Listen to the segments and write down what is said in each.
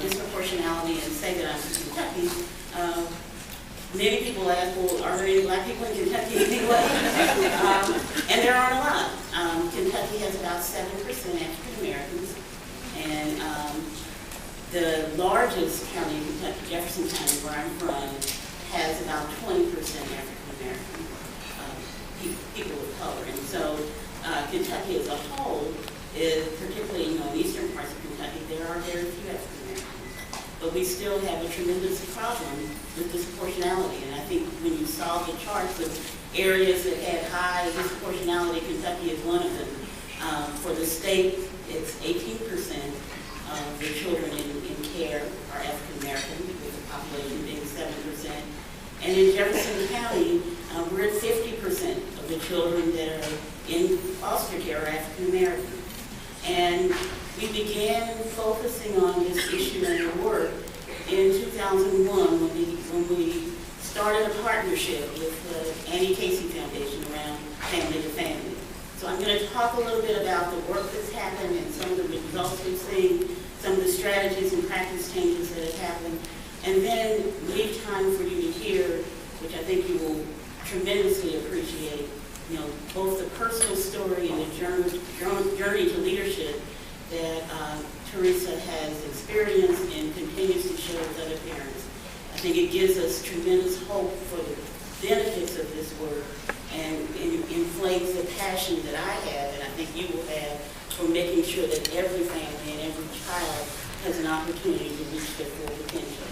disproportionality and say that I'm from Kentucky, many people ask, well, are there any black people in Kentucky anyway? And there aren't a lot. Kentucky has about 7% African Americans, and the largest county in Kentucky, Jefferson County, where I'm from, has about 20% African American people of color. And so Kentucky as a whole is, particularly in eastern parts of Kentucky, there are very few African Americans. But we still have a tremendous problem with disproportionality. And I think when you saw the charts of areas that had high disproportionality, Kentucky is one of them. For the state, it's 18% of the children in care are African American, with the population being 7%. And in Jefferson County, we're at 50% of the children that are in foster care are African American. And we began focusing on this issue and work in 2001 when we started a partnership with the Annie Casey Foundation around family to family. So I'm going to talk a little bit about the work that's happened and some of the results we've seen, some of the strategies and practice changes that have happened, and then leave time for you to hear, which I think you will tremendously appreciate, both the personal story and the journey to leadership that Teresa has experienced and continues to share with other parents. I think it gives us tremendous hope for the benefits of this work and inflates the passion that I have, and I think you will have, for making sure that every family and every child has an opportunity to reach their full potential.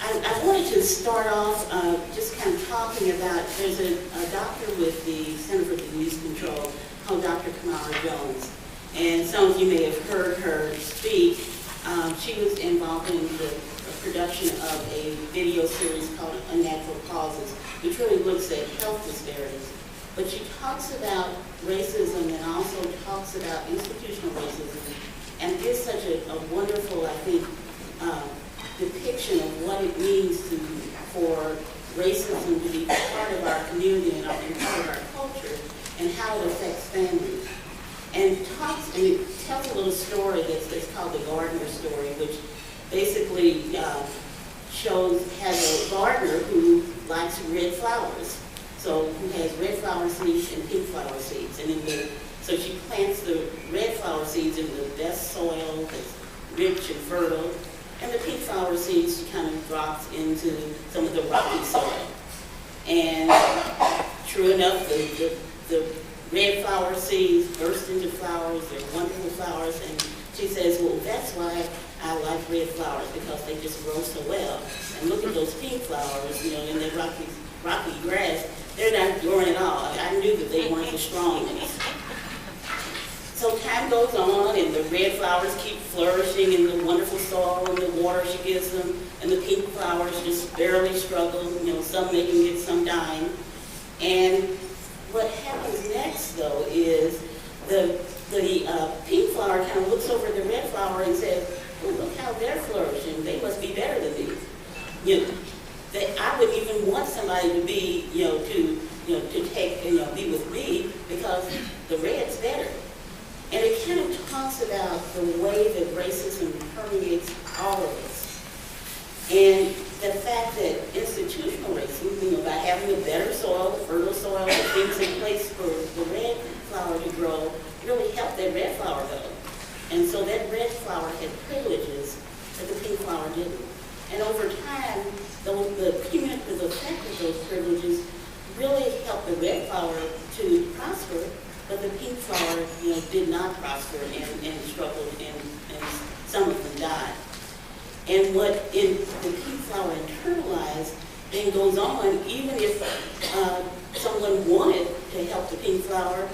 I wanted to start off just kind of talking about, there's a doctor with the Center for Disease Control called Dr. Kamara Jones. And some of you may have heard her speak. She was involved in the production of a video series called Unnatural Causes, which really looks at health disparities. But she talks about racism and also talks about institutional racism, and gives such a wonderful, I think, depiction of what it means for racism to be part of our community and part of our culture, and how it affects families. And it tells a little story that's called the gardener story, which basically has a gardener who likes red flowers. So who has red flower seeds and pink flower seeds. And so she plants the red flower seeds in the best soil that's rich and fertile. And the pink flower seeds she kind of drops into some of the rocky soil. And true enough, the red flower seeds burst into flowers. They're wonderful flowers. And she says, well, that's why I like red flowers, because they just grow so well. And look at those pink flowers, in the rocky grass. They're not growing at all. I knew that they weren't the strong ones. So time goes on, and the red flowers keep flourishing in the wonderful soil and the water she gives them, and the pink flowers just barely struggle, some making it, some dying. And what happens next, though, is the pink flower kind of looks over the red flower and says, oh, look how they're flourishing. They must be better than me. I wouldn't even want somebody to be, to take, be with me, because the red's better. And it kind of talks about the way that racism permeates all of us. And the fact that institutional racism, by having a better soil, fertile soil, the things in place for the red flower to grow, really helped that red flower grow. And so that red flower had privileges that the pink flower didn't. And over time, the cumulative effect of those privileges really helped the red flower to prosper, but the pink flower, did not prosper and struggled, and some of them died. And what the pink flower internalized then goes on, even if someone wanted to help the pink flower,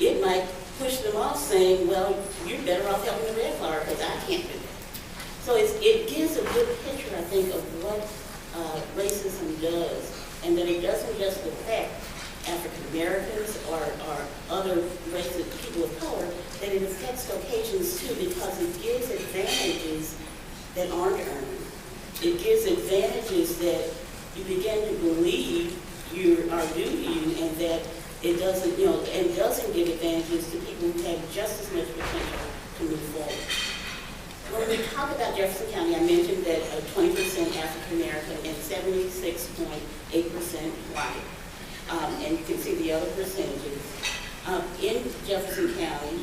it might push them off saying, well, you're better off helping the red flower because I can't do that. So it gives a good picture, I think, of what racism does, and that it doesn't just affect African Americans or other races, people of color, that it affects Caucasians too, because it gives advantages that aren't earned. It gives advantages that you begin to believe you are are due to you, and that it doesn't, and doesn't give advantages to people who have just as much potential to move forward. When we talk about Jefferson County, I mentioned that 20% African American and 76.8% white. And you can see the other percentages. In Jefferson County,